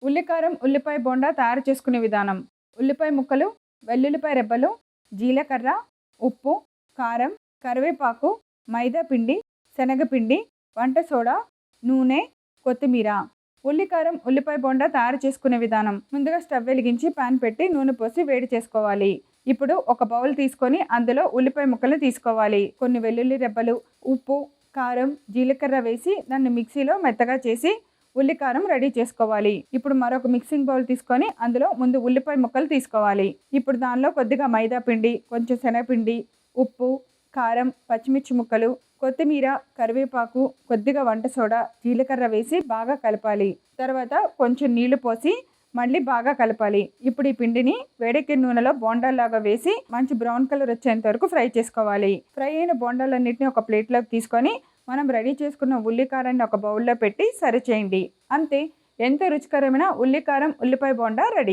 ఉల్లికారం ఉల్లిపాయ బోండా తయారు చేసుకునే విధానం. ఉల్లిపాయ ముక్కలు, వెల్లుల్లిపాయ రెబ్బలు, జీలకర్ర, ఉప్పు, కారం, కరివేపాకు, మైదా పిండి, శనగపిండి, వంట సోడా, నూనె, కొత్తిమీర. ఉల్లికారం ఉల్లిపాయ బోండా తయారు చేసుకునే విధానం. ముందుగా స్టవ్ వెలిగించి పాన్ పెట్టి నూనె పోసి వేడి చేసుకోవాలి. ఇప్పుడు ఒక బౌల్ తీసుకొని అందులో ఉల్లిపాయ ముక్కలు తీసుకోవాలి. కొన్ని వెల్లుల్లి రెబ్బలు, ఉప్పు, కారం, జీలకర్ర వేసి దాన్ని మిక్సీలో మెత్తగా చేసి ఉల్లికారం రెడీ చేసుకోవాలి. ఇప్పుడు మరొక మిక్సింగ్ బౌల్ తీసుకొని అందులో ముందు ఉల్లిపాయ ముక్కలు తీసుకోవాలి. ఇప్పుడు దానిలో కొద్దిగా మైదా పిండి, కొంచెం శనగపిండి, ఉప్పు, కారం, పచ్చిమిర్చి ముక్కలు, కొత్తిమీర, కరివేపాకు, కొద్దిగా వంట సోడా, జీలకర్ర వేసి బాగా కలపాలి. తర్వాత కొంచెం నీళ్లు పోసి మళ్ళీ బాగా కలపాలి. ఇప్పుడు ఈ పిండిని వేడెక్కిన నూనెలో బోండాల్లాగా వేసి మంచి బ్రౌన్ కలర్ వచ్చేంత వరకు ఫ్రై చేసుకోవాలి. ఫ్రై అయిన బోండాలన్నింటినీ ఒక ప్లేట్లోకి తీసుకొని మనం రెడీ చేసుకున్న ఉల్లికారాన్ని ఒక బౌల్లో పెట్టి సర్వ్ చేయండి. అంతే, ఎంతో రుచికరమైన ఉల్లికారం ఉల్లిపాయ బోండా రెడీ.